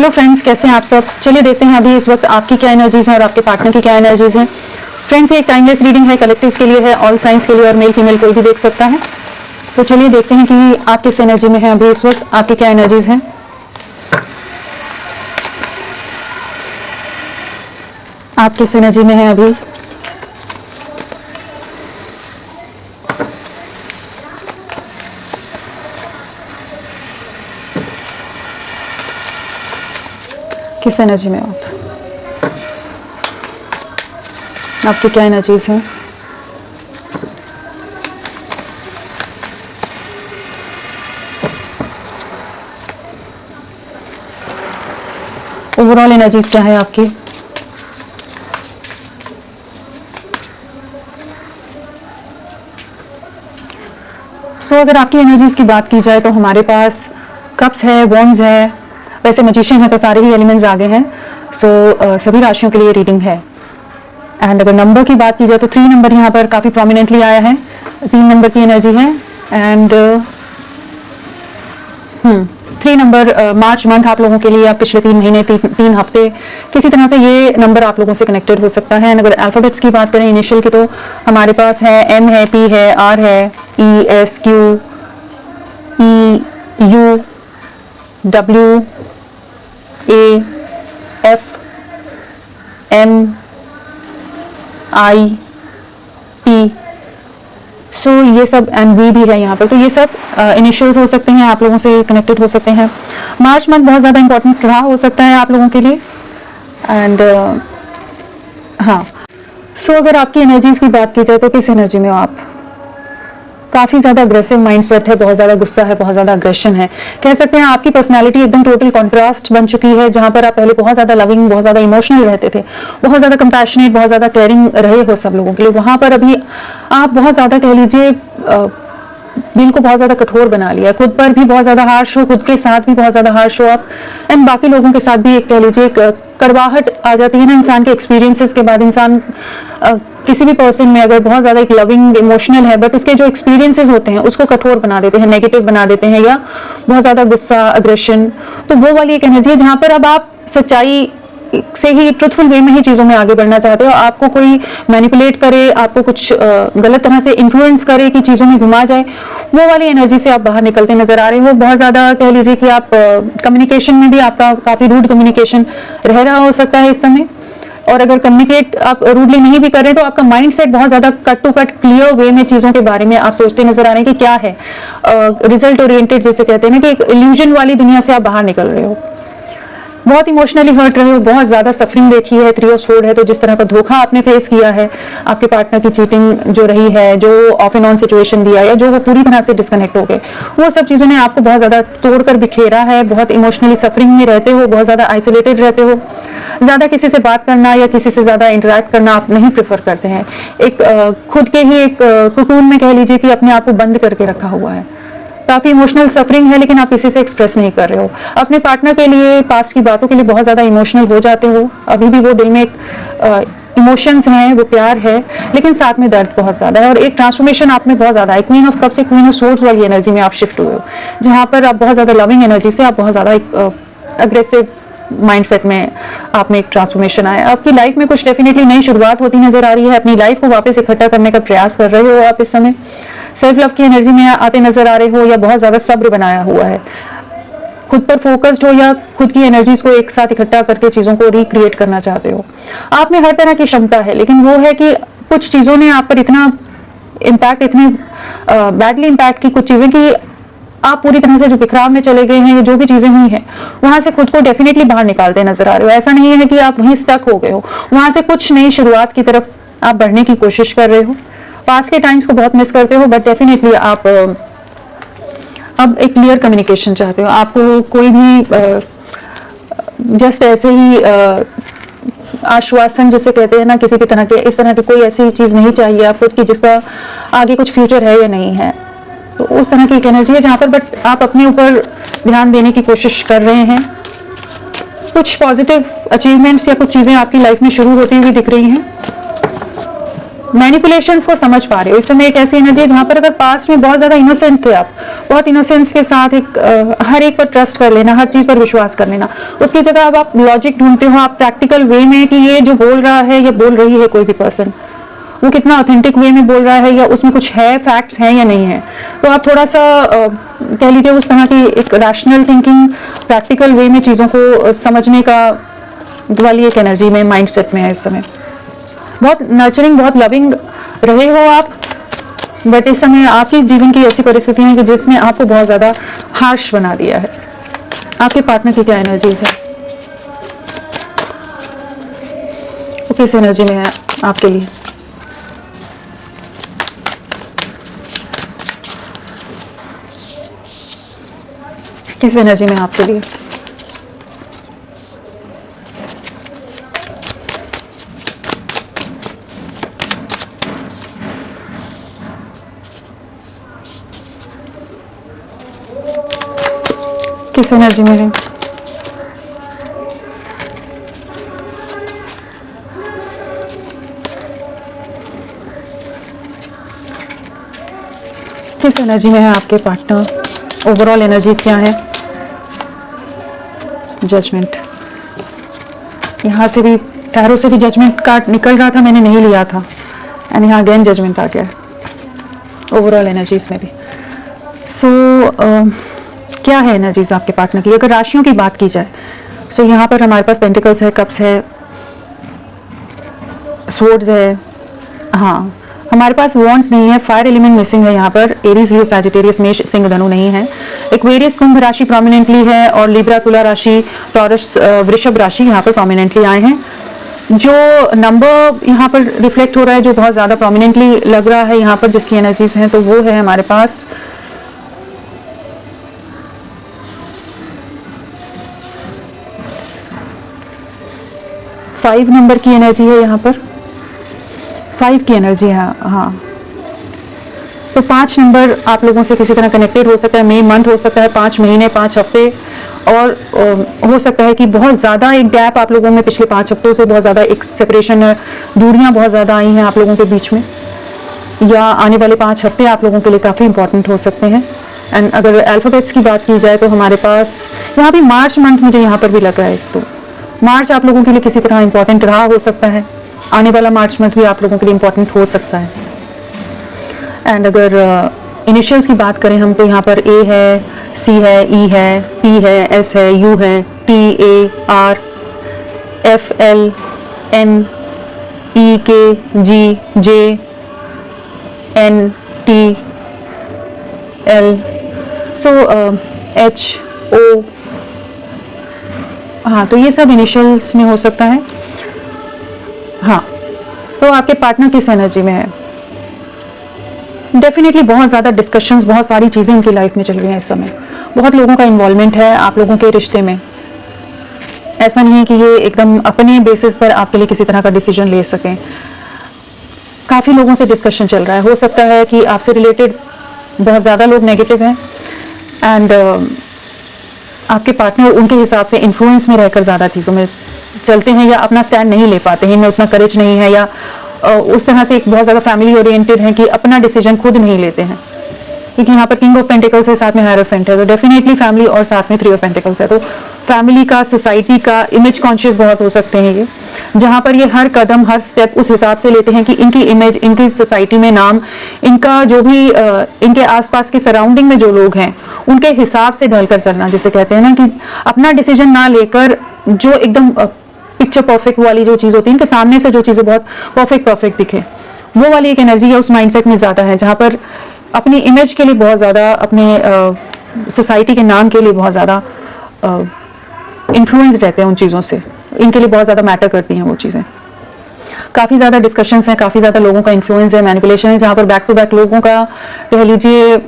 Hello friends, कैसे हैं आप सब। चलिए देखते हैं अभी इस वक्त आपकी क्या एनर्जीज हैं और आपके पार्टनर की क्या एनर्जीज हैं। फ्रेंड्स, ये एक टाइमलेस रीडिंग है, कलेक्टिव्स के लिए है, ऑल साइंस के लिए, और मेल फीमेल कोई भी देख सकता है। तो चलिए देखते हैं कि आप किस एनर्जी में हैं अभी इस वक्त, आपकी क्या एनर्जीज हैं। आप किस एनर्जी में हैं अभी। किस एनर्जी में आप, आपकी क्या एनर्जीज हैं। ओवरऑल एनर्जीज क्या है आपकी। अगर आपकी एनर्जीज की बात की जाए तो हमारे पास कप्स है, वॉन्ड्स है, वैसे मैजिशियन है तो सारे ही एलिमेंट्स आगे हैं। सभी राशियों के लिए रीडिंग है। एंड अगर नंबर की बात की जाए तो 3 नंबर यहाँ पर काफ़ी प्रोमिनेंटली आया है, 3 नंबर की एनर्जी है। एंड 3 नंबर मार्च मंथ आप लोगों के लिए, या पिछले 3 महीने, 3 हफ्ते किसी तरह से ये नंबर आप लोगों से कनेक्टेड हो सकता है। अगर अल्फ़ाबेट्स की बात करें इनिशियल की, तो हमारे पास है M है, P है, R है, E, S, Q, E, U, W, A, F, M, I, T। ये सब एंड V भी है यहाँ पर। तो ये सब इनिशियल्स हो सकते हैं, आप लोगों से कनेक्टेड हो सकते हैं। मार्च मंथ बहुत ज़्यादा इंपॉर्टेंट रहा हो सकता है आप लोगों के लिए। एंड हाँ, अगर आपकी एनर्जीज की बात की जाए तो किस एनर्जी में हो आप। काफ़ी ज़्यादा अग्रेसिव माइंडसेट है, बहुत ज़्यादा गुस्सा है, बहुत ज़्यादा अग्रेशन है। कह सकते हैं आपकी पर्सनालिटी एकदम टोटल कॉन्ट्रास्ट बन चुकी है। जहाँ पर आप पहले बहुत ज़्यादा लविंग, बहुत ज़्यादा इमोशनल रहते थे, बहुत ज़्यादा कंपैशनेट, बहुत ज़्यादा केयरिंग रहे हो सब लोगों के लिए, वहाँ पर अभी आप बहुत ज़्यादा कह लीजिए दिल को बहुत ज़्यादा कठोर बना लिया। खुद पर भी बहुत ज़्यादा हार्श हो, खुद के साथ भी बहुत ज़्यादा हार्श हो आप, एंड बाकी लोगों के साथ भी एक कह लीजिए कड़वाहट आ जाती है ना इंसान के एक्सपीरियंसेस के बाद। इंसान किसी भी पर्सन में अगर बहुत ज़्यादा एक लविंग इमोशनल है, बट उसके जो एक्सपीरियंसेस होते हैं उसको कठोर बना देते हैं, नेगेटिव बना देते हैं, या बहुत ज़्यादा गुस्सा, अग्रेशन। तो वो वाली एक एनर्जी है जहाँ पर अब आप सच्चाई से ही, ट्रुथफुल वे में ही चीज़ों में आगे बढ़ना चाहते हो। आपको कोई मैनिपुलेट करे, आपको कुछ गलत तरह से इन्फ्लुएंस करे कि चीज़ों में घुमा जाए, वो वाली एनर्जी से आप बाहर निकलते नजर आ रहे हो। बहुत ज़्यादा कह लीजिए कि आप कम्युनिकेशन में भी आपका काफ़ी रूड कम्युनिकेशन रह रहा हो सकता है इस समय। और अगर कम्युनिकेट आप रूडली नहीं भी कर रहे तो आपका माइंड सेट बहुत ज़्यादा cut to cut clear way में चीज़ों के बारे में आप सोचते नजर आ रहे हैं कि क्या है। रिजल्ट ओरिएंटेड जैसे कहते हैं ना, कि एक इल्यूजन वाली दुनिया से आप बाहर निकल रहे हो। बहुत इमोशनली हर्ट रहे हो, बहुत ज़्यादा सफरिंग देखी है। 3 ऑफ स्वॉर्ड है, तो जिस तरह का धोखा आपने फेस किया है, आपके पार्टनर की चीटिंग जो रही है, जो ऑफ एंड ऑन सिचुएशन दिया, या जो वो पूरी तरह से डिस्कनेक्ट हो गए, वो सब चीज़ों ने आपको बहुत ज़्यादा तोड़कर बिखेरा है। बहुत इमोशनली सफरिंग में रहते हो, बहुत ज़्यादा आइसोलेटेड रहते हो। ज़्यादा किसी से बात करना या किसी से ज़्यादा इंटरेक्ट करना आप नहीं प्रेफर करते हैं। एक खुद के ही एक कुकून में कह लीजिए कि अपने आप को बंद करके रखा हुआ है। काफ़ी इमोशनल सफरिंग है, लेकिन आप किसी से एक्सप्रेस नहीं कर रहे हो। अपने पार्टनर के लिए, पास्ट की बातों के लिए बहुत ज़्यादा इमोशनल हो जाते हो। अभी भी वो दिल में एक इमोशंस हैं, वो प्यार है, लेकिन साथ में दर्द बहुत ज़्यादा है। और एक ट्रांसफॉर्मेशन आप में बहुत ज़्यादा है। क्वीन ऑफ कप्स से क्वीन ऑफ स्वॉर्ड्स वाली एनर्जी में आप शिफ्ट हुए हो, जहाँ पर आप बहुत ज़्यादा लविंग एनर्जी से आप बहुत ज़्यादा एक अग्रेसिव माइंडसेट में आप में एक ट्रांसफॉर्मेशन आया। आपकी लाइफ में कुछ डेफिनेटली नई शुरुआत होती नजर आ रही है। अपनी लाइफ को वापस इकट्ठा करने का प्रयास कर रहे हो आप इस समय। सेल्फ लव की एनर्जी में आते नजर आ रहे हो, या बहुत ज़्यादा सब्र बनाया हुआ है। खुद पर फोकस्ड हो, या खुद की एनर्जीज को एक साथ इकट्ठा करके चीज़ों को रिक्रिएट करना चाहते हो। आप में हर तरह की क्षमता है, लेकिन वो है कि कुछ चीज़ों ने आप पर इतना इम्पैक्ट, इतने बैडली इम्पैक्ट की कुछ चीज़ें कि आप पूरी तरह से जो बिखराव में चले गए हैं, जो भी चीज़ें हुई हैं, वहाँ से खुद को डेफिनेटली बाहर निकालते नजर आ रहे हो। ऐसा नहीं है कि आप वहीं स्टक हो गए हो, वहाँ से कुछ नई शुरुआत की तरफ आप बढ़ने की कोशिश कर रहे हो। पास के टाइम्स को बहुत मिस करते हो, बट डेफिनेटली आप अब एक क्लियर कम्युनिकेशन चाहते हो। आपको कोई भी जस्ट ऐसे ही आश्वासन जिसे कहते हैं ना, किसी भी तरह के, इस तरह की कोई ऐसी चीज़ नहीं चाहिए आपको कि जिसका आगे कुछ फ्यूचर है या नहीं है। तो उस तरह की एक एनर्जी है जहाँ पर बट आप अपने ऊपर ध्यान देने की कोशिश कर रहे हैं। कुछ पॉजिटिव अचीवमेंट्स या कुछ चीज़ें आपकी लाइफ में शुरू होती हुई दिख रही हैं। मैनिपुलेशंस को समझ पा रहे हो। इस समय एक ऐसी एनर्जी है जहां पर अगर पास्ट में बहुत ज्यादा इनोसेंट थे आप, बहुत इनोसेंस के साथ एक हर एक पर ट्रस्ट कर लेना, हर चीज पर विश्वास कर लेना, उसकी जगह अब आप लॉजिक ढूंढते हो, आप प्रैक्टिकल वे में कि ये जो बोल रहा है या बोल रही है कोई भी पर्सन, वो कितना ऑथेंटिक वे में बोल रहा है या उसमें कुछ है, फैक्ट्स हैं या नहीं है। तो आप थोड़ा सा कह लीजिए उस तरह की एक रैशनल थिंकिंग, प्रैक्टिकल वे में चीज़ों को समझने का वाली एक एनर्जी में, माइंड सेट में है इस समय। बहुत नर्चरिंग, बहुत लविंग रहे हो आप, बट इस समय आपके जीवन की ऐसी परिस्थितियां हैं कि जिसने आपको बहुत ज़्यादा हार्श बना दिया है। आपके पार्टनर की क्या एनर्जीज है, वो किस एनर्जी में है आपके लिए? किस एनर्जी में आपके लिए? किस एनर्जी में है? किस एनर्जी में है आपके पार्टनर? ओवरऑल एनर्जीज क्या है? जजमेंट, यहाँ से भी टैरो से भी जजमेंट कार्ड निकल रहा था, मैंने नहीं लिया था, एंड यहाँ अगेन जजमेंट आ गया ओवरऑल एनर्जीज में भी। क्या है एनर्जीज आपके पार्टनर की? अगर राशियों की बात की जाए, यहाँ पर हमारे पास पेंटिकल्स है, कप्स है, स्वॉर्ड्स है, हाँ हमारे पास वॉन्ड्स नहीं है, फायर एलिमेंट मिसिंग है यहाँ पर, एरीज, लियो, सैजिटेरियस, मेष, सिंह, धनु नहीं है। एक्वेरियस, कुंभ राशि प्रोमिनेंटली है, और लिब्रा, तुला राशि, टॉरस, वृषभ राशि यहाँ पर प्रोमिनेंटली आए हैं। जो नंबर यहाँ पर रिफ्लेक्ट हो रहा है, जो बहुत ज़्यादा प्रोमिनेंटली लग रहा है यहाँ पर जिसकी एनर्जीज हैं, तो वो है हमारे पास 5 नंबर की एनर्जी है यहाँ पर, 5 की एनर्जी है, हाँ। तो 5 नंबर आप लोगों से किसी तरह कनेक्टेड हो सकता है, मई मंथ हो सकता है, 5 महीने, 5 हफ्ते, और हो सकता है कि बहुत ज़्यादा एक गैप आप लोगों में पिछले 5 हफ्तों से बहुत ज़्यादा एक सेपरेशन, दूरियां बहुत ज़्यादा आई हैं आप लोगों के बीच में, या आने वाले 5 हफ्ते आप लोगों के लिए काफ़ी इंपॉर्टेंट हो सकते हैं। एंड अगर अल्फ़ाबेट्स की बात की जाए तो हमारे पास यहाँ भी मार्च मंथ मुझे यहाँ पर भी लग रहा है, तो मार्च आप लोगों के लिए किसी तरह इंपॉर्टेंट रहा हो सकता है, आने वाला मार्च मंथ भी आप लोगों के लिए इंपॉर्टेंट हो सकता है। एंड अगर इनिशियल्स की बात करें हम, तो यहाँ पर ए है, सी है, ई है, पी है, एस है, यू है, T, A, R, F, L, N, E, K, G, J, N, T, L, H, O, हाँ, तो ये सब इनिशियल्स में हो सकता है। हाँ, तो आपके पार्टनर किस एनर्जी में है? डेफिनेटली बहुत ज़्यादा डिस्कशंस, बहुत सारी चीज़ें इनकी लाइफ में चल रही हैं इस समय, बहुत लोगों का इन्वॉल्वमेंट है आप लोगों के रिश्ते में। ऐसा नहीं है कि ये एकदम अपने बेसिस पर आपके लिए किसी तरह का डिसीजन ले सकें, काफ़ी लोगों से डिस्कशन चल रहा है। हो सकता है कि आपसे रिलेटेड बहुत ज़्यादा लोग नेगेटिव हैं, एंड आपके पार्टनर उनके हिसाब से इन्फ्लुएंस में रहकर ज़्यादा चीज़ों में चलते हैं, या अपना स्टैंड नहीं ले पाते हैं, इनमें उतना करेज नहीं है, या उस तरह से एक बहुत ज़्यादा फैमिली ओरिएंटेड है कि अपना डिसीजन खुद नहीं लेते हैं, क्योंकि यहाँ पर किंग ऑफ पेंटिकल्स है, साथ में हायरोफेंट है, तो डेफिनेटली फैमिली, और साथ में 3 ऑफ पेंटिकल्स है, तो फैमिली का, सोसाइटी का इमेज कॉन्शियस बहुत हो सकते हैं ये, जहाँ पर ये हर कदम, हर स्टेप उस हिसाब से लेते हैं कि इनकी इमेज, इनकी सोसाइटी में नाम, इनका जो भी इनके आसपास के सराउंडिंग में जो लोग हैं उनके हिसाब से ढलकर चलना, जिसे कहते हैं ना कि अपना डिसीजन ना लेकर जो एकदम पिक्चर परफेक्ट वाली जो चीज़ होती है, इनके सामने से जो चीज़ें बहुत परफेक्ट दिखे, वो वाली एक एनर्जी है उस माइंडसेट में ज़्यादा है, जहाँ पर अपनी इमेज के लिए बहुत ज़्यादा, अपने सोसाइटी के नाम के लिए बहुत ज़्यादा इन्फ्लुएंस रहते हैं उन चीज़ों से, इनके लिए बहुत ज़्यादा मैटर करती हैं वो चीज़ें। काफ़ी ज़्यादा डिस्कशंस हैं, काफ़ी ज़्यादा लोगों का इन्फ्लुएंस है, मैनिपुलेशन है, जहाँ पर बैक टू बैक लोगों का कह लीजिए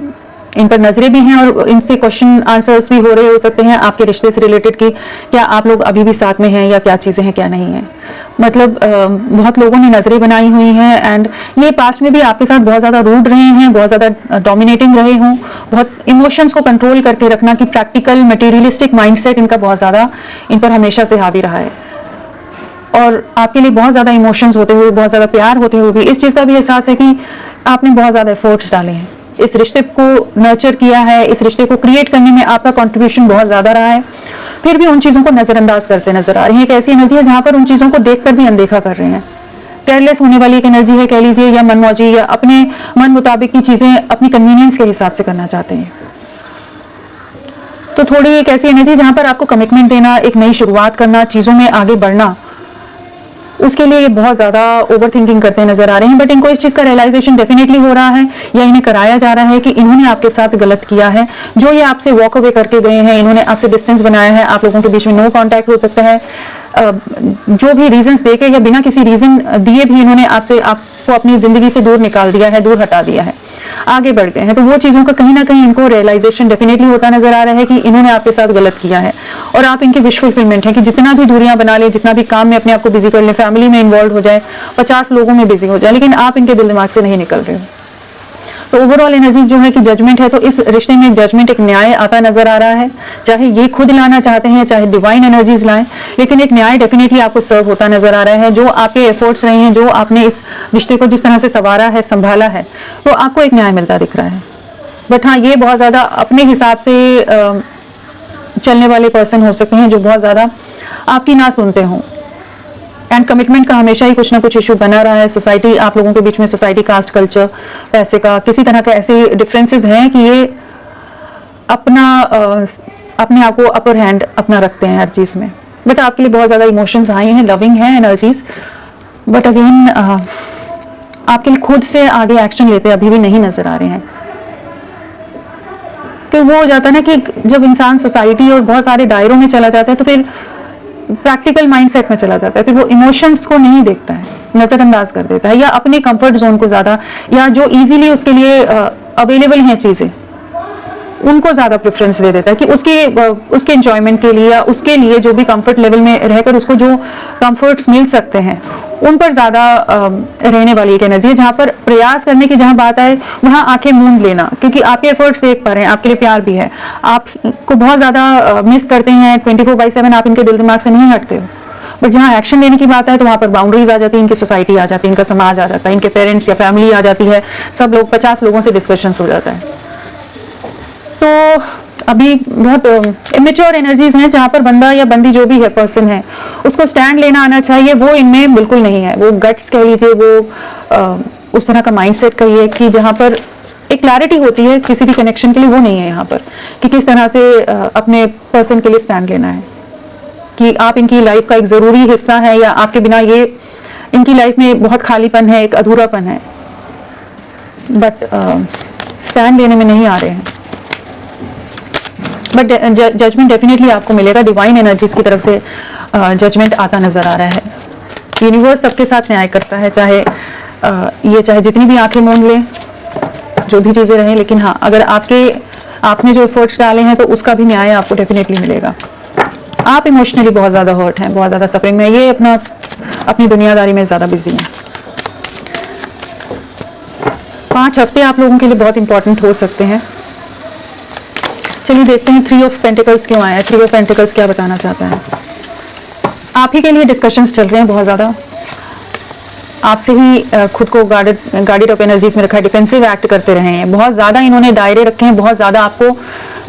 इन पर नजरें भी हैं, और इनसे क्वेश्चन आंसर्स भी हो रहे हो सकते हैं आपके रिश्ते से रिलेटेड कि क्या आप लोग अभी भी साथ में हैं, या क्या चीज़ें हैं, क्या नहीं है। मतलब बहुत लोगों ने नजरें बनाई हुई हैं, एंड ये पास्ट में भी आपके साथ बहुत ज़्यादा रूड रहे हैं, बहुत ज़्यादा डोमिनेटिंग रहे हों, बहुत इमोशंस को कंट्रोल करके रखना, कि प्रैक्टिकल मटेरियलिस्टिक माइंडसेट इनका बहुत ज़्यादा इन पर हमेशा से हावी रहा है। और आपके लिए बहुत ज़्यादा इमोशंस होते हुए, बहुत ज़्यादा प्यार होते हुए भी इस चीज़ का भी एहसास है कि आपने बहुत ज़्यादा एफर्ट्स डाले हैं, इस रिश्ते को नर्चर किया है, इस रिश्ते को क्रिएट करने में आपका कंट्रीब्यूशन बहुत ज़्यादा रहा है, फिर भी उन चीज़ों को नज़रअंदाज करते नजर आ रही है। एक ऐसी एनर्जी है जहाँ पर उन चीज़ों को देखकर भी अनदेखा कर रहे हैं। केयरलेस होने वाली एक एनर्जी है कह लीजिए, या मनमौजी, या अपने मन मुताबिक की चीज़ें अपनी कन्वीनियंस के हिसाब से करना चाहते हैं। तो थोड़ी एक ऐसी एनर्जी जहाँ पर आपको कमिटमेंट देना, एक नई शुरुआत करना, चीज़ों में आगे बढ़ना, उसके लिए ये बहुत ज़्यादा ओवर थिंकिंग करते नजर आ रहे हैं। बट इनको इस चीज़ का रियलाइजेशन डेफिनेटली हो रहा है, या इन्हें कराया जा रहा है कि इन्होंने आपके साथ गलत किया है। जो ये आपसे वॉक अवे करके गए हैं, इन्होंने आपसे डिस्टेंस बनाया है, आप लोगों के बीच में नो कांटेक्ट हो सकता है, जो भी रीजंस देके या बिना किसी रीजन दिए भी इन्होंने आपको अपनी जिंदगी से दूर निकाल दिया है, दूर हटा दिया है, आगे बढ़ गए हैं। तो वो चीज़ों का कहीं ना कहीं इनको रियलाइजेशन डेफिनेटली होता नजर आ रहा है कि इन्होंने आपके साथ गलत किया है, और आप इनकी विश फुलफिलमेंट है कि जितना भी दूरियां बना ले, जितना भी काम में अपने आप को बिजी कर ले, फैमिली में इन्वॉल्व हो जाए, 50 लोगों में बिजी हो जाए, लेकिन आप इनके दिल दिमाग से नहीं निकल रहे हो। तो ओवरऑल एनर्जी जो है कि जजमेंट है, तो इस रिश्ते में जजमेंट, एक न्याय आता नजर आ रहा है। चाहे ये खुद लाना चाहते हैं, चाहे डिवाइन एनर्जीज लाएं, लेकिन एक न्याय डेफिनेटली आपको सर्व होता नजर आ रहा है। जो आपके एफर्ट्स रहे हैं, जो आपने इस रिश्ते को जिस तरह से संवारा है, संभाला है, तो आपको एक न्याय मिलता दिख रहा है। बट हाँ, ये बहुत ज़्यादा अपने हिसाब से चलने वाले पर्सन हो सकते हैं, जो बहुत ज़्यादा आपकी ना सुनते हों। एंड कमिटमेंट का हमेशा ही कुछ ना कुछ इशू बना रहा है। सोसाइटी, आप लोगों के बीच में सोसाइटी, कास्ट, कल्चर, पैसे का, किसी तरह का ऐसे डिफरेंसेस हैं कि ये अपने आप को अपर हैंड अपना रखते हैं हर चीज़ में। बट आपके लिए बहुत ज़्यादा इमोशंस आए हैं, लविंग है एनर्जीज, बट अगेन आपके लिए खुद से आगे एक्शन लेते अभी भी नहीं नजर आ रहे हैं। तो वो हो जाता है ना कि जब इंसान सोसाइटी और बहुत सारे दायरों में चला जाता है, तो फिर प्रैक्टिकल माइंडसेट में चला जाता है, फिर वो इमोशंस को नहीं देखता है, नजरअंदाज कर देता है, या अपने कंफर्ट जोन को ज्यादा, या जो इजीली उसके लिए अवेलेबल हैं चीजें, उनको ज्यादा प्रेफरेंस दे देता है कि उसके एंजॉयमेंट के लिए, या उसके लिए जो भी कंफर्ट लेवल में रहकर उसको जो कंफर्ट्स मिल सकते हैं, उन पर ज्यादा रहने वाली एक एनर्जी है। जहां पर प्रयास करने की जहां बात आए, वहां आंखें मूंद लेना, क्योंकि आपके एफर्ट्स देख पा रहे हैं, आपके लिए प्यार भी है, आपको बहुत ज्यादा मिस करते हैं, 24/7 आप इनके दिल दिमाग से नहीं हटते हो। बट जहाँ एक्शन लेने की बात है, तो वहां पर बाउंड्रीज आ जाती है, इनकी सोसाइटी आ जाती है, इनका समाज आ जाता है, इनके पेरेंट्स या फैमिली आ जाती है, सब लोग 50 लोगों से डिस्कशंस हो जाता है। तो अभी बहुत इमेच्योर एनर्जीज हैं, जहां पर बंदा या बंदी जो भी है, पर्सन है, उसको स्टैंड लेना आना चाहिए, वो इनमें बिल्कुल नहीं है। वो गट्स कह लीजिए, वो उस तरह का माइंडसेट कहिए कि जहां पर एक क्लैरिटी होती है किसी भी कनेक्शन के लिए, वो नहीं है यहाँ पर, कि किस तरह से अपने पर्सन के लिए स्टैंड लेना है, कि आप इनकी लाइफ का एक जरूरी हिस्सा है, या आपके बिना ये इनकी लाइफ में बहुत खालीपन है, एक अधूरापन है, बट स्टैंड लेने में नहीं आ रहे हैं। बट जजमेंट डेफिनेटली आपको मिलेगा, डिवाइन एनर्जीज की तरफ से जजमेंट आता नजर आ रहा है। यूनिवर्स सबके साथ न्याय करता है, चाहे जितनी भी आंखें मूंद लें, जो भी चीजें रहें, लेकिन हाँ, अगर आपने जो एफर्ट्स डाले हैं, तो उसका भी न्याय आपको डेफिनेटली मिलेगा। आप इमोशनली बहुत ज्यादा हर्ट हैं, बहुत ज्यादा सफरिंग में, ये अपनी दुनियादारी में ज्यादा बिजी हैं। 5 हफ्ते आप लोगों के लिए बहुत इंपॉर्टेंट हो सकते हैं। चलिए देखते हैं 3 ऑफ पेंटिकल्स क्यों आया है। 3 ऑफ पेंटिकल्स क्या बताना चाहता है? आप ही के लिए डिस्कशंस चल रहे हैं बहुत ज़्यादा, आपसे ही खुद को गार्डेड ऑफ एनर्जीज में रखा है, डिफेंसिव एक्ट करते रहे हैं, बहुत ज़्यादा इन्होंने दायरे रखे हैं, बहुत ज़्यादा आपको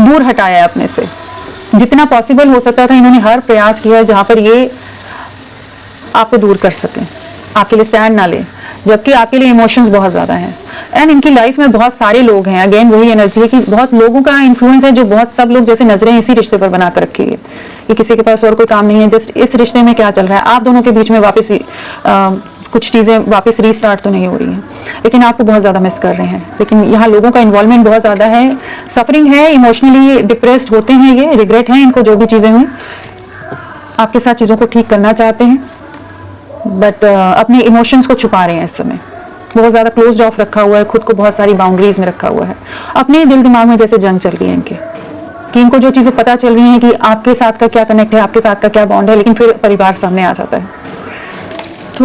दूर हटाया है अपने से। जितना पॉसिबल हो सकता था, इन्होंने हर प्रयास किया है जहाँ पर ये आपको दूर कर सकें, आपके लिए स्टैंड ना ले, जबकि आपके लिए इमोशंस बहुत ज़्यादा हैं। एंड इनकी लाइफ में बहुत सारे लोग हैं, अगेन वही एनर्जी है कि बहुत लोगों का इन्फ्लुएंस है, जो बहुत सब लोग जैसे नजरें इसी रिश्ते पर बना कर रखी है कि किसी के पास और कोई काम नहीं है, जस्ट इस रिश्ते में क्या चल रहा है। आप दोनों के बीच में वापस कुछ चीज़ें वापस रीस्टार्ट तो नहीं हो रही हैं, लेकिन आपको बहुत ज़्यादा मिस कर रहे हैं। लेकिन यहाँ लोगों का इन्वॉल्वमेंट बहुत ज़्यादा है, सफरिंग है, इमोशनली डिप्रेस्ड होते हैं, ये रिग्रेट है इनको जो भी चीज़ें हुई, आपके साथ चीज़ों को ठीक करना चाहते हैं, बट अपने इमोशंस को छुपा रहे हैं। इस समय बहुत ज़्यादा क्लोज्ड ऑफ रखा हुआ है, खुद को बहुत सारी बाउंड्रीज में रखा हुआ है, अपने दिल दिमाग में जैसे जंग चल रही है इनके, कि इनको जो चीज़ें पता चल रही हैं कि आपके साथ का क्या कनेक्ट है, आपके साथ का क्या बॉन्ड है, लेकिन फिर परिवार सामने आ जाता है। तो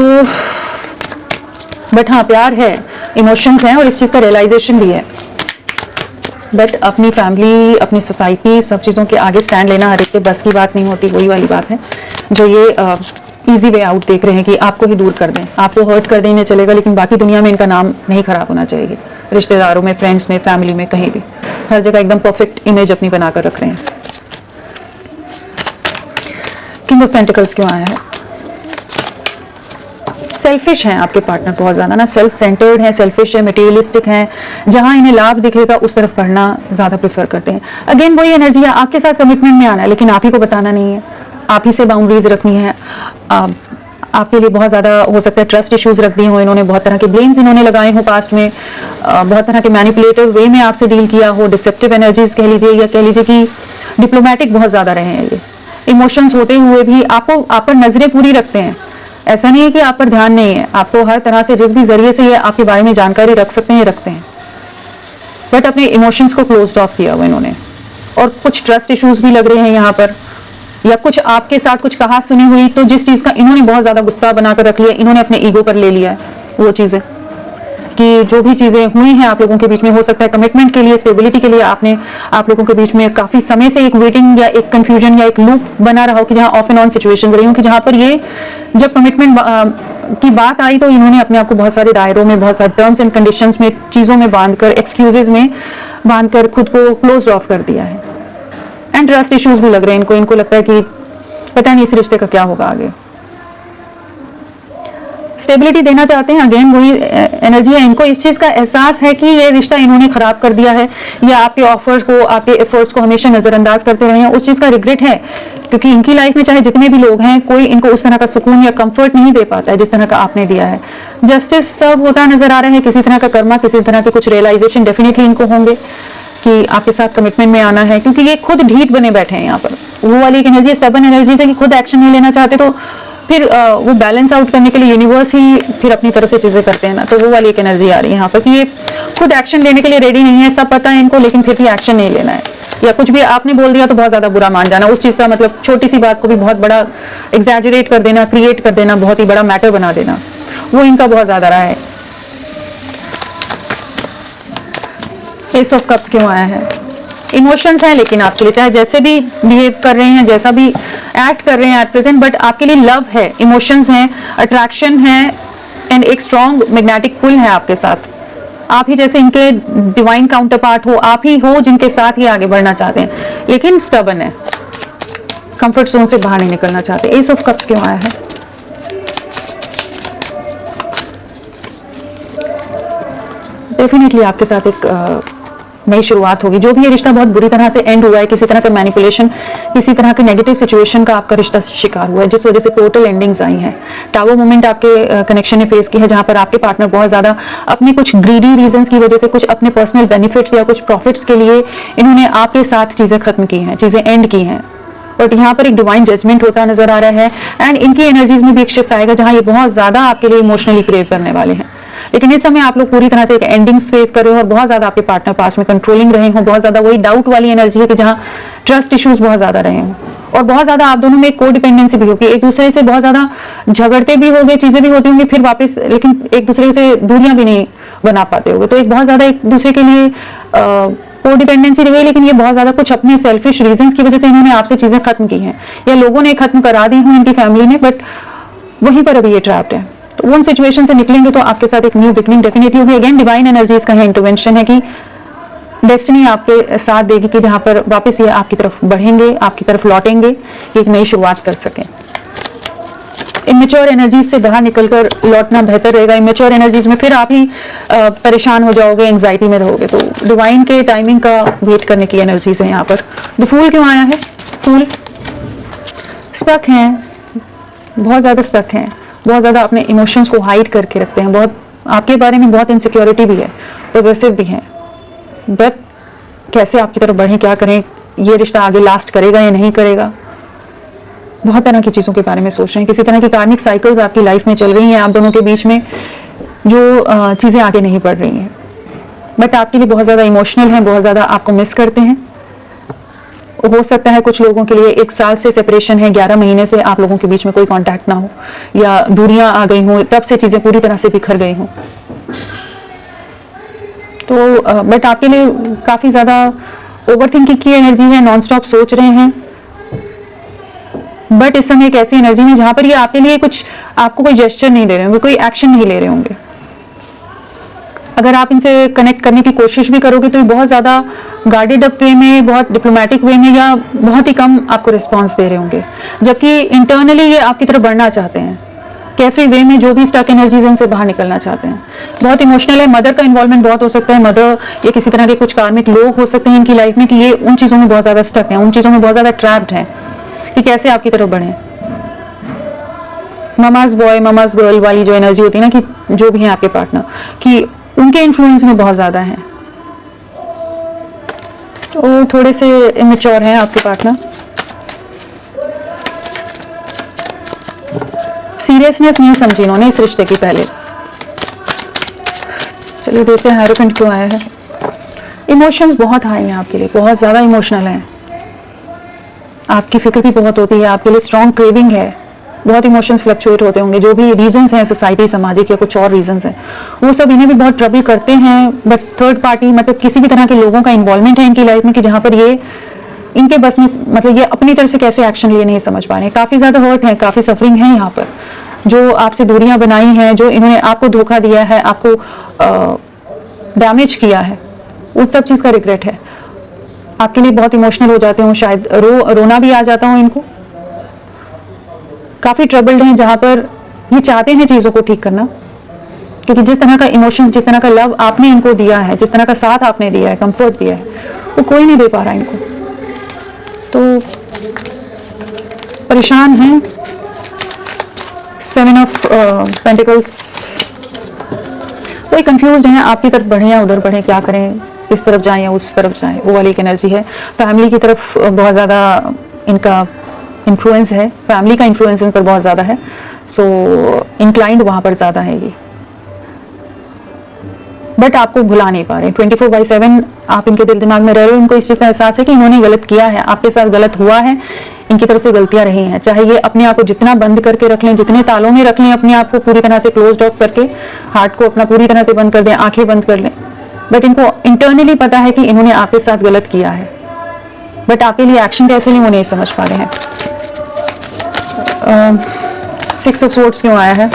बट हाँ, प्यार है, इमोशंस हैं, और इस चीज़ का रियलाइजेशन भी है, बट अपनी फैमिली, अपनी सोसाइटी, सब चीज़ों के आगे स्टैंड लेना हर एक के बस की बात नहीं होती। वही वाली बात है जो ये इजी वे आउट देख रहे हैं कि आपको ही दूर कर दें, आपको हर्ट कर दें, इन्हें चलेगा, लेकिन बाकी दुनिया में इनका नाम नहीं खराब होना चाहिए, रिश्तेदारों में, फ्रेंड्स में, फैमिली में, कहीं भी, हर जगह एकदम परफेक्ट इमेज अपनी बनाकर रख रहे हैं। किंग ऑफ पेंटिकल्स क्यों आया है? सेल्फिश हैं आपके पार्टनर बहुत ज्यादा ना, सेल्फ सेंटर्ड है, सेल्फिश है, मटेरियलिस्टिक है, जहां इन्हें लाभ दिखेगा उस तरफ बढ़ना ज्यादा प्रेफर करते हैं। अगेन वही एनर्जी है, आपके साथ कमिटमेंट में आना है, लेकिन आप ही को बताना नहीं है, आप ही से बाउंड्रीज रखनी है। आपके लिए बहुत ज़्यादा हो सकता है ट्रस्ट इश्यूज रख दिए हो इन्होंने, बहुत तरह के ब्लेम्स इन्होंने लगाए हो पास्ट में, बहुत तरह के मैनिपुलेटिव वे में आपसे डील किया हो, डिसेप्टिव एनर्जीज कह लीजिए, या कह लीजिए कि डिप्लोमेटिक बहुत ज़्यादा रहे हैं ये। इमोशंस होते हुए भी आपको, आप पर नजरें पूरी रखते हैं, ऐसा नहीं है कि आप पर ध्यान नहीं है, आपको हर तरह से जिस भी जरिए से ये आपके बारे में जानकारी रख सकते हैं, रखते हैं, बट अपने इमोशंस को क्लोज ऑफ किया हुआ इन्होंने। और कुछ ट्रस्ट इश्यूज भी लग रहे हैं यहाँ पर, या कुछ आपके साथ कुछ कहा सुनी हुई, तो जिस चीज का इन्होंने बहुत ज्यादा गुस्सा बनाकर रख लिया, इन्होंने अपने ईगो पर ले लिया है वो चीजें, कि जो भी चीजें हुई हैं आप लोगों के बीच में, हो सकता है कमिटमेंट के लिए, स्टेबिलिटी के लिए आपने, आप लोगों के बीच में काफी समय से एक वेटिंग या एक कंफ्यूजन या एक लूप बना रहा हो, कि जहां ऑफ एंड ऑन सिचुएशन रही हो, कि जहां पर ये जब कमिटमेंट की बात आई तो इन्होंने अपने आप को बहुत सारे दायरों में, बहुत सारे टर्म्स एंड कंडीशंस में, चीजों में बांधकर, एक्सक्यूजेज में बांधकर खुद को क्लोज ऑफ कर दिया है। एंड ट्रस्ट इश्यूज भी लग रहे हैं इनको, इनको लगता है कि पता नहीं इस रिश्ते का क्या होगा आगे। स्टेबिलिटी देना चाहते हैं, अगेन वही एनर्जी है, इनको इस चीज का एहसास है कि ये रिश्ता इन्होंने खराब कर दिया है, या आपके ऑफर्स को, आपके एफर्ट्स को हमेशा नजरअंदाज करते रहे हैं, उस चीज का रिग्रेट है, क्योंकि इनकी लाइफ में चाहे जितने भी लोग हैं, कोई इनको उस तरह का सुकून या कंफर्ट नहीं दे पाता है जिस तरह का आपने दिया है। जस्टिस सब होता नजर आ रहा है, किसी तरह का कर्मा, किसी तरह के कुछ रियलाइजेशन डेफिनेटली इनको होंगे कि आपके साथ कमिटमेंट में आना है, क्योंकि ये खुद ढीठ बने बैठे हैं यहाँ पर। वो वाली एक एनर्जी, स्टबर्न एनर्जी से कि खुद एक्शन नहीं लेना चाहते, तो फिर वो बैलेंस आउट करने के लिए यूनिवर्स ही फिर अपनी तरफ से चीजें करते हैं ना, तो वो वाली एक एनर्जी आ रही है यहाँ पर कि ये खुद एक्शन लेने के लिए रेडी नहीं है, सब पता है इनको, लेकिन फिर भी एक्शन नहीं लेना है, या कुछ भी आपने बोल दिया तो बहुत ज्यादा बुरा मान जाना, उस चीज का मतलब छोटी सी बात को भी बहुत बड़ा एग्जैजरेट कर देना, क्रिएट कर देना, बहुत ही बड़ा मैटर बना देना, वो इनका बहुत ज्यादा रहा है। एस ऑफ कप्स क्यों आया है? इमोशंस हैं लेकिन आपके लिए, चाहे जैसे भी बिहेव कर रहे हैं, जैसा भी एक्ट कर रहे हैं एट प्रेजेंट, बट आपके लिए लव है, इमोशंस हैं, अट्रैक्शन है, एंड एक स्ट्रॉन्ग मैग्नेटिक पुल है आपके साथ। आप ही जैसे इनके डिवाइन काउंटर पार्ट हो, आप ही हो जिनके साथ ये आगे बढ़ना चाहते हैं, लेकिन स्टबर्न है, कंफर्ट जोन से बाहर नहीं निकलना चाहते। एस ऑफ कप्स क्यों आया है? डेफिनेटली आपके साथ एक नई शुरुआत होगी। जो भी ये रिश्ता बहुत बुरी तरह से एंड हुआ है, किसी तरह का मैनिपुलेशन, किसी तरह के नेगेटिव सिचुएशन का आपका रिश्ता शिकार हुआ है, जिस वजह से टोटल एंडिंग्स आई हैं। टावर मोमेंट आपके कनेक्शन ने फेस की है, जहां पर आपके पार्टनर बहुत ज्यादा अपने कुछ ग्रीडी रीजंस की वजह से, कुछ अपने पर्सनल बेनिफिट्स या कुछ प्रॉफिट्स के लिए इन्होंने आपके साथ चीजें खत्म की हैं, चीजें एंड की हैं। बट यहाँ पर एक डिवाइन जजमेंट होता नजर आ रहा है, एंड इनकी एनर्जीज में भी एक शिफ्ट आएगा, जहां ये बहुत ज्यादा आपके लिए इमोशनली क्रिएट करने वाले हैं। लेकिन इस समय आप लोग पूरी तरह से एक एंडिंग्स फेस कर रहे हो, और बहुत ज्यादा आपके पार्टनर पास में कंट्रोलिंग रहे हो, बहुत ज्यादा वही डाउट वाली एनर्जी है कि जहां ट्रस्ट इश्यूज बहुत ज्यादा रहे हैं, और बहुत ज्यादा आप दोनों में एक कोडिपेंडेंसी भी होगी, एक दूसरे से बहुत ज्यादा झगड़ते भी होंगे, चीजें भी होती होंगी, फिर वापस लेकिन एक दूसरे से दूरियां भी नहीं बना पाते होंगे, तो एक बहुत ज्यादा एक दूसरे के लिए कोडिपेंडेंसी रही, लेकिन ये बहुत ज्यादा कुछ अपने सेल्फिश रीजंस की वजह से इन्होंने आपसे चीजें खत्म की हैं, या लोगों ने खत्म करा दी हो इनकी फैमिली ने, बट वहीं पर अभी ये ट्रैप्ड है। तो उन सिचुएशन से निकलेंगे तो आपके साथ एक न्यू बिगनिंग डेफिनेटली होगी। अगेन डिवाइन एनर्जीज का इंटरवेंशन है कि डेस्टिनी आपके साथ देगी कि जहां पर वापस ये आपकी तरफ बढ़ेंगे, आपकी तरफ लौटेंगे, एक नई शुरुआत कर सकें। इमेच्योर एनर्जीज से बाहर निकलकर लौटना बेहतर रहेगा। इमेच्योर एनर्जीज में फिर आप ही परेशान हो जाओगे, एंजाइटी में रहोगे, तो डिवाइन के टाइमिंग का वेट करने की एनर्जीज है यहाँ पर। द फूल क्यों आया है? फूल स्टक हैं, बहुत ज्यादा स्टक हैं, बहुत ज्यादा अपने इमोशंस को हाइड करके रखते हैं, बहुत आपके बारे में बहुत इनसिक्योरिटी भी है, पॉजेसिव भी है, बट कैसे आपकी तरफ बढ़ें, क्या करें, ये रिश्ता आगे लास्ट करेगा या नहीं करेगा, बहुत तरह की चीजों के बारे में सोच रहे हैं। किसी तरह की कार्मिक साइकिल्स आपकी लाइफ में चल रही हैं, आप दोनों के बीच में जो चीजें आगे नहीं बढ़ रही हैं, बट आपके लिए बहुत ज्यादा इमोशनल हैं, बहुत ज्यादा आपको मिस करते हैं। हो सकता है कुछ लोगों के लिए 1 साल से सेपरेशन है, 11 महीने से आप लोगों के बीच में कोई कांटेक्ट ना हो, या दूरियां आ गई हों, तब से चीजें पूरी तरह से बिखर गई हों। तो बट आपके लिए काफी ज्यादा ओवरथिंकिंग की एनर्जी है, नॉन स्टॉप सोच रहे हैं, बट इस समय एक ऐसी एनर्जी में जहां पर ये आपके लिए कुछ, आपको कोई जेस्चर नहीं ले रहे होंगे, कोई एक्शन नहीं ले रहे होंगे। अगर आप इनसे कनेक्ट करने की कोशिश भी करोगे तो ये बहुत ज़्यादा गार्डेड अप वे में, बहुत डिप्लोमेटिक वे में, या बहुत ही कम आपको रिस्पॉन्स दे रहे होंगे, जबकि इंटरनली ये आपकी तरफ बढ़ना चाहते हैं। कैफे वे में जो भी स्टक एनर्जीज है उनसे बाहर निकलना चाहते हैं। बहुत इमोशनल है। मदर का इन्वॉल्वमेंट बहुत हो सकता है। मदर या किसी तरह के कुछ कार्मिक लोग हो सकते हैं इनकी लाइफ में कि ये उन चीज़ों में बहुत ज़्यादा स्टक है, उन चीज़ों में बहुत ज़्यादा ट्रैप्ड है कि कैसे आपकी तरफ बढ़े। ममाज बॉय, ममाज गर्ल वाली जो एनर्जी होती है ना, कि जो भी है आपके पार्टनर, कि उनके इन्फ्लुएंस में बहुत ज़्यादा है। वो थोड़े से इमेच्योर हैं आपके पार्टनर। सीरियसनेस नहीं समझी इन्होंने इस रिश्ते की पहले। चलिए देखते हैं हायरोफेंट क्यों आया है। इमोशंस बहुत हाई हैं आपके लिए, बहुत ज़्यादा इमोशनल हैं। आपकी फिक्र भी बहुत होती है, आपके लिए स्ट्रॉन्ग क्रेविंग है, बहुत इमोशंस फ्लक्चुएट होते होंगे। जो भी रीजंस हैं सोसाइटी, सामाजिक या कुछ और रीजंस हैं, वो सब इन्हें भी बहुत ट्रबल करते हैं। बट थर्ड पार्टी, मतलब किसी भी तरह के लोगों का इन्वॉल्वमेंट है इनकी लाइफ में कि जहाँ पर ये इनके बस में, मतलब ये अपनी तरफ से कैसे एक्शन लिए नहीं समझ पा रहे हैं। काफ़ी ज़्यादा हर्ट है, काफ़ी सफरिंग है यहाँ पर। जो आपसे दूरियां बनाई हैं, जो इन्होंने आपको धोखा दिया है, आपको डैमेज किया है, उस सब चीज़ का रिग्रेट है। आपके लिए बहुत इमोशनल हो जाते हो, शायद रोना भी आ जाता हो इनको। काफ़ी ट्रबल्ड हैं, जहाँ पर ये चाहते हैं चीज़ों को ठीक करना, क्योंकि जिस तरह का इमोशंस, जिस तरह का लव आपने इनको दिया है, जिस तरह का साथ आपने दिया है, कंफर्ट दिया है, वो कोई नहीं दे पा रहा इनको। तो परेशान हैं। 7 ऑफ पेंटिकल्स, कोई कंफ्यूज हैं, आपकी तरफ बढ़े या उधर बढ़े, क्या करें, इस तरफ जाएं या उस तरफ जाएं, वो वाली एक एनर्जी है। फैमिली की तरफ बहुत ज़्यादा इनका इन्फ्लुएंस है, फैमिली का इन्फ्लुएंस इन पर बहुत ज़्यादा है। सो इंक्लाइंड वहाँ पर ज़्यादा है ये, बट आपको भुला नहीं पा रहे। 24/7 आप इनके दिल दिमाग में रह रहे हो। इनको इस चीज़ का एहसास है कि इन्होंने गलत किया है, आपके साथ गलत हुआ है, इनकी तरफ से गलतियां रही हैं। चाहे ये अपने आप को जितना बंद करके रख लें, जितने तालों में रख लें, अपने आप को पूरी तरह से क्लोज ऑफ करके, हार्ट को अपना पूरी तरह से बंद कर दें, आंखें बंद कर लें, बट इनको इंटरनली पता है कि इन्होंने आपके साथ गलत किया है। बट आपके लिए एक्शन कैसे लें वो नहीं समझ पा रहे हैं। 6 ऑफ स्वॉर्ड्स क्यों आया है?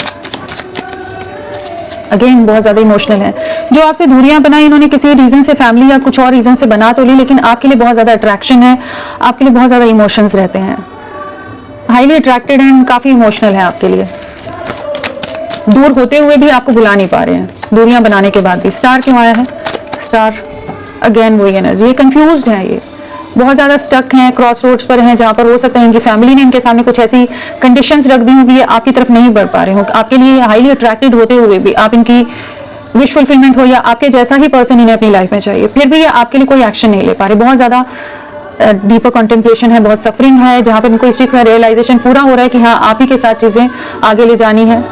अगेन बहुत ज़्यादा इमोशनल है। जो आपसे दूरियां बनाई इन्होंने किसी रीज़न से, फैमिली या कुछ और रीज़न से बना तो ली, लेकिन आपके लिए बहुत ज़्यादा अट्रैक्शन है, आपके लिए बहुत ज़्यादा इमोशंस रहते हैं, हाईली अट्रैक्टेड एंड काफ़ी इमोशनल है आपके लिए। दूर होते हुए भी आपको भुला नहीं पा रहे हैं, दूरियां बनाने के बाद भी। स्टार क्यों आया है? स्टार अगेन वही एनर्जी, ये कंफ्यूज्ड है, ये बहुत ज़्यादा स्टक हैं, क्रॉस रोड्स पर हैं, जहाँ पर हो सकता है इनकी फैमिली ने इनके सामने कुछ ऐसी कंडीशंस रख दी हों कि ये आपकी तरफ नहीं बढ़ पा रहे हो। आपके लिए हाईली अट्रैक्टेड होते हुए भी, आप इनकी विश फुलफिलमेंट हो या आपके जैसा ही पर्सन इन्हें अपनी लाइफ में चाहिए, फिर भी ये आपके लिए कोई एक्शन नहीं ले पा रहे। बहुत ज़्यादा डीपर कॉन्टेम्पलेशन है, बहुत सफरिंग है, जहाँ पर इनको इस चीज़ का रियलाइजेशन पूरा हो रहा है कि हाँ, आप ही के साथ चीज़ें आगे ले जानी है,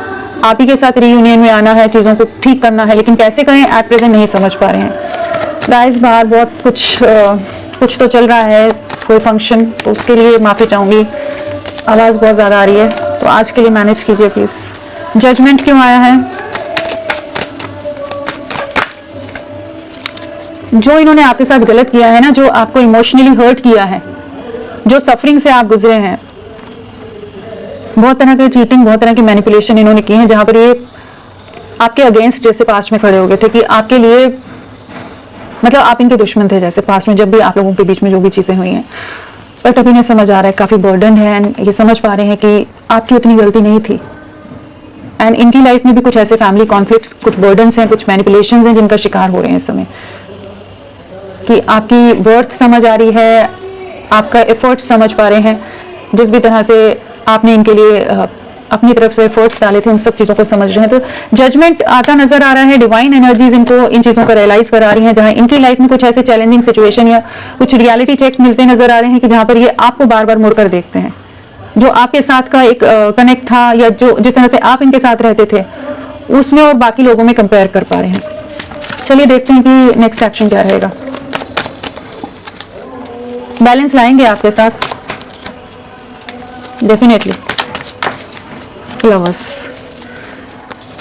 आप ही के साथ रीयूनियन में आना है, चीज़ों को ठीक करना है, लेकिन कैसे करें एट प्रेजेंट नहीं समझ पा रहे हैं। गाइस बाहर बहुत कुछ तो चल रहा है, कोई फंक्शन, तो उसके लिए माफ़ी चाहूँगी, आवाज़ बहुत ज़्यादा आ रही है, तो आज के लिए मैनेज कीजिए प्लीज़। जजमेंट क्यों आया है? जो इन्होंने आपके साथ गलत किया है ना, जो आपको इमोशनली हर्ट किया है, जो सफरिंग से आप गुजरे हैं, बहुत तरह के चीटिंग, बहुत तरह की मैनिपुलेशन इन्होंने की है, जहाँ पर ये आपके अगेंस्ट जैसे पास्ट में खड़े हो गए थे, कि आपके लिए, मतलब आप इनके दुश्मन थे जैसे पास्ट में, जब भी आप लोगों के बीच में जो भी चीज़ें हुई हैं। बट अभी इन्हें समझ आ रहा है, काफ़ी बर्डन है, एंड ये समझ पा रहे हैं कि आपकी उतनी गलती नहीं थी। एंड इनकी लाइफ में भी कुछ ऐसे फैमिली कॉन्फ्लिक्ट्स, कुछ बर्डन्स हैं, कुछ मैनिपुलेशंस हैं जिनका शिकार हो रहे हैं इस समय, कि आपकी वर्थ समझ आ रही है, आपका एफर्ट समझ पा रहे हैं, जिस भी तरह से आपने इनके लिए अपनी तरफ से एफर्ट्स डाले थे, उन सब चीज़ों को समझ रहे हैं। तो जजमेंट आता नजर आ रहा है, डिवाइन एनर्जीज इनको इन चीज़ों को रियलाइज करा रही हैं, जहाँ इनकी लाइफ में कुछ ऐसे चैलेंजिंग सिचुएशन या कुछ रियलिटी चेक मिलते नजर आ रहे हैं कि जहाँ पर ये आपको बार बार मुड़कर देखते हैं। जो आपके साथ का एक कनेक्ट था, या जो जिस तरह से आप इनके साथ रहते थे, उसमें और बाकी लोगों में कंपेयर कर पा रहे हैं। चलिए देखते हैं कि नेक्स्ट एक्शन क्या रहेगा। बैलेंस लाएंगे आपके साथ डेफिनेटली। लवर्स,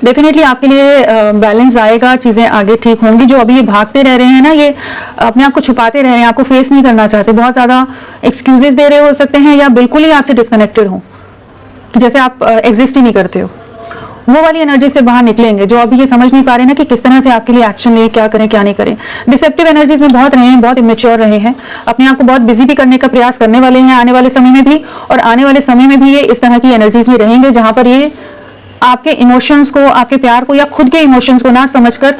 डेफिनेटली आपके लिए बैलेंस आएगा, चीजें आगे ठीक होंगी। जो अभी ये भागते रह रहे हैं ना, ये अपने आप को छुपाते रह रहे हैं, आपको फेस नहीं करना चाहते, बहुत ज्यादा एक्सक्यूजेस दे रहे हो सकते हैं, या बिल्कुल ही आपसे डिस्कनेक्टेड हो, जैसे आप एग्जिस्ट ही नहीं करते हो, वो वाली एनर्जी से बाहर निकलेंगे। जो अभी ये समझ नहीं पा रहे ना कि किस तरह से आपके लिए एक्शन लें, क्या करें क्या नहीं करें। डिसेप्टिव एनर्जीज में बहुत रहे हैं, बहुत इमेच्योर रहे हैं, अपने आप को बहुत बिजी भी करने का प्रयास करने वाले हैं आने वाले समय में भी, और आने वाले समय में भी ये इस तरह की एनर्जीज में रहेंगे जहां पर ये आपके इमोशंस को, आपके प्यार को या खुद के इमोशंस को ना समझकर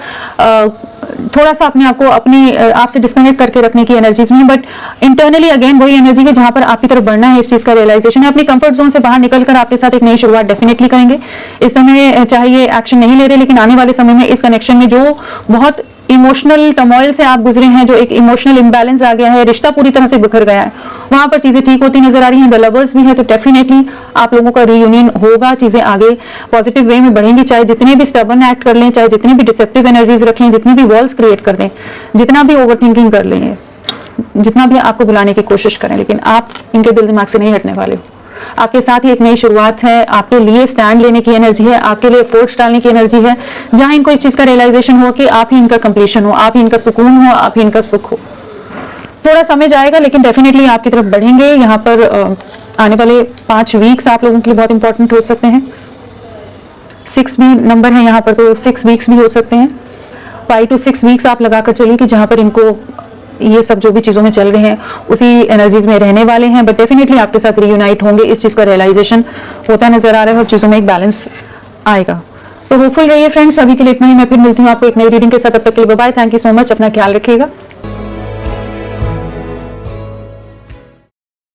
थोड़ा सा अपने आप को अपनी आपसे डिस्कनेक्ट करके रखने की एनर्जीज में। बट इंटरनली अगेन वही एनर्जी है जहां पर आपकी तरफ बढ़ना है, इस चीज का रियलाइजेशन है। अपनी कंफर्ट जोन से बाहर निकलकर आपके साथ एक नई शुरुआत डेफिनेटली करेंगे। इस समय चाहे ये एक्शन नहीं ले रहे, लेकिन आने वाले समय में इस कनेक्शन में जो बहुत इमोशनल टर्मोइल से आप गुजरे हैं, जो एक इमोशनल इम्बैलेंस आ गया है, रिश्ता पूरी तरह से बिखर गया है, वहां पर चीजें ठीक होती नजर आ रही हैं। द लवर्स भी है, तो डेफिनेटली आप लोगों का रीयूनियन होगा, चीजें आगे पॉजिटिव वे में बढ़ेंगी। चाहे जितने भी स्टबर्न एक्ट कर लें, चाहे जितनी भी डिसेप्टिव एनर्जीज रख लें, जितनी भी वॉल्स क्रिएट कर दें, जितना भी ओवर थिंकिंग कर लें, जितना भी आपको बुलाने की कोशिश करें, लेकिन आप इनके दिल दिमाग से नहीं हटने वाले हो। आपके साथ ही एक नई शुरुआत है, आपके लिए स्टैंड लेने की एनर्जी है, आपके लिए एफर्ट्स डालने की एनर्जी है, जहां इनको इस चीज का रियलाइजेशन हो कि आप ही इनका कंप्लीशन हो, आप ही इनका सुकून हो, आप ही इनका सुख हो। थोड़ा समय जाएगा, लेकिन डेफिनेटली आपकी तरफ बढ़ेंगे। यहाँ पर आने वाले 5 वीक्स आप लोगों के लिए बहुत इंपॉर्टेंट हो सकते हैं। 6 भी नंबर है यहाँ पर, तो 6 वीक्स भी हो सकते हैं। 5 to 6 वीक्स आप लगाकर चलिए कि जहां पर इनको ये सब जो भी चीजों में चल रहे हैं उसी एनर्जीज में रहने वाले हैं। बट डेफिनेटली आपके साथ रीयूनाइट होंगे, इस चीज का रियलाइजेशन होता नजर आ रहा है और चीजों में एक बैलेंस आएगा। तो होपफुल रहिए फ्रेंड्स। अभी के लिए इतना ही, मैं फिर मिलती हूँ आपको एक नई रीडिंग के साथ। तब तक के लिए bye, thank you so much, अपना ख्याल रखिएगा।